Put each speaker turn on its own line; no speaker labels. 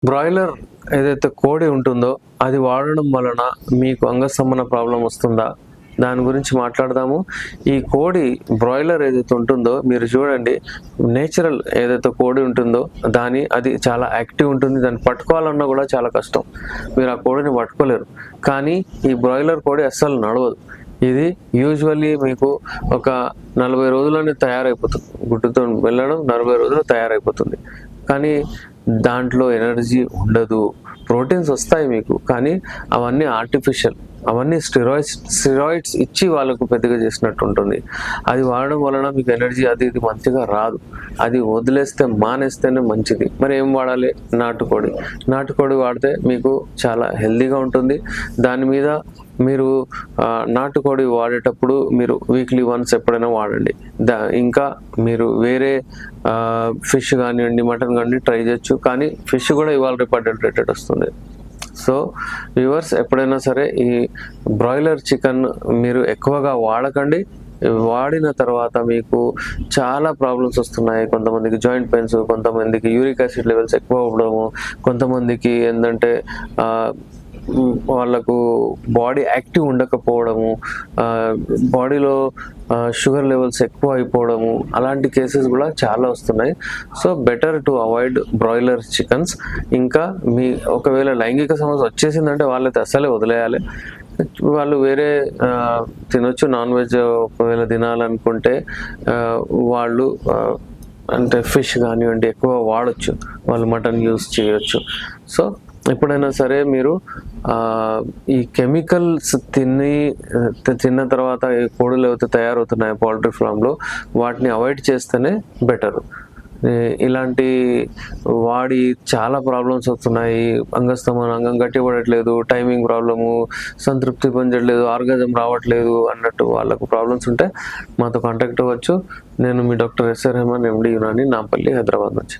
Broiler ఏదైతే కోడి ఉంటుందో అది వాడడం వలన మీకు అంగస్తంభన ప్రాబ్లం వస్తుందా? దాని గురించి మాట్లాడదాము. ఈ కోడి బ్రాయిలర్ ఏదైతే ఉంటుందో మీరు చూడండి, నేచురల్ ఏదైతే కోడి ఉంటుందో అది చాలా యాక్టివ్ ఉంటుంది. దాన్ని పట్టుకోవాలన్నా కూడా చాలా కష్టం. మీరు ఆ కోడిని పట్టుకోలేరు. కానీ ఈ బ్రాయిలర్ కోడి అస్సలు నడవదు. ఇది యూజువల్లీ మీకు ఒక 40 రోజుల్లోనే తయారైపోతుంది. గుడ్డుతో వెళ్ళడం 40 రోజుల్లో తయారైపోతుంది. కానీ దాంట్లో ఎనర్జీ ఉండదు. ప్రోటీన్స్ వస్తాయి మీకు, కానీ అవన్నీ ఆర్టిఫిషియల్, అవన్నీ స్టెరాయిడ్స్ ఇచ్చి వాళ్ళకు పెద్దగా చేసినట్టు ఉంటుంది. అది వాడడం వలన మీకు ఎనర్జీ అది ఇది మంచిగా రాదు. అది మానేస్తేనే మంచిది. మరి ఏం వాడాలి? నాటుకోడి వాడితే మీకు చాలా హెల్తీగా ఉంటుంది. దాని మీద మీరు నాటుకోడి వాడేటప్పుడు మీరు వీక్లీ వన్స్ ఎప్పుడైనా వాడండి. ఇంకా మీరు వేరే ఫిష్ కానివ్వండి, మటన్ కానివ్వండి ట్రై చేయొచ్చు. కానీ ఫిష్ కూడా ఇవాళ రేపు అడల్టరేటెడ్ వస్తుంది. సో వ్యూవర్స్, ఎప్పుడైనా సరే ఈ బ్రాయిలర్ చికెన్ మీరు ఎక్కువగా వాడకండి. వాడిన తర్వాత మీకు చాలా ప్రాబ్లమ్స్ వస్తున్నాయి. కొంతమందికి జాయింట్ పెయిన్స్, కొంతమందికి యూరిక్ యాసిడ్ లెవెల్స్ ఎక్కువ అవ్వడము, కొంతమందికి ఏంటంటే వాళ్ళకు బాడీ యాక్టివ్ ఉండకపోవడము, బాడీలో షుగర్ లెవెల్స్ ఎక్కువ అయిపోవడము, అలాంటి కేసెస్ కూడా చాలా వస్తున్నాయి. So better to avoid broiler chickens. ఇంకా ఒకవేళ లైంగిక సమస్య వచ్చేసిందంటే వాళ్ళైతే అస్సలే వదిలేయాలి. వాళ్ళు వేరే తినొచ్చు. నాన్ వెజ్ ఒకవేళ తినాలనుకుంటే వాళ్ళు అంటే ఫిష్ కానివ్వండి ఎక్కువ వాడచ్చు. వాళ్ళు మటన్ యూస్ చేయొచ్చు. సో ఎప్పుడైనా సరే మీరు ఈ కెమికల్స్ తిన్న తర్వాత ఈ కోడులు ఏవైతే తయారవుతున్నాయి పౌల్ట్రీ ఫామ్లో, వాటిని అవాయిడ్ చేస్తేనే బెటరు. ఇలాంటి వాడి చాలా ప్రాబ్లమ్స్ వస్తున్నాయి. అంగం గట్టిపడట్లేదు, టైమింగ్ ప్రాబ్లము, సంతృప్తి పొందట్లేదు, ఆర్గాజం రావట్లేదు అన్నట్టు వాళ్ళకు ప్రాబ్లమ్స్ ఉంటే మాతో కాంటాక్ట్ అవ్వచ్చు. నేను మీ డాక్టర్ ఎస్ఆర్ రెహమాన్, ఎండి యునాని, నాంపల్లి, హైదరాబాద్ నుంచి.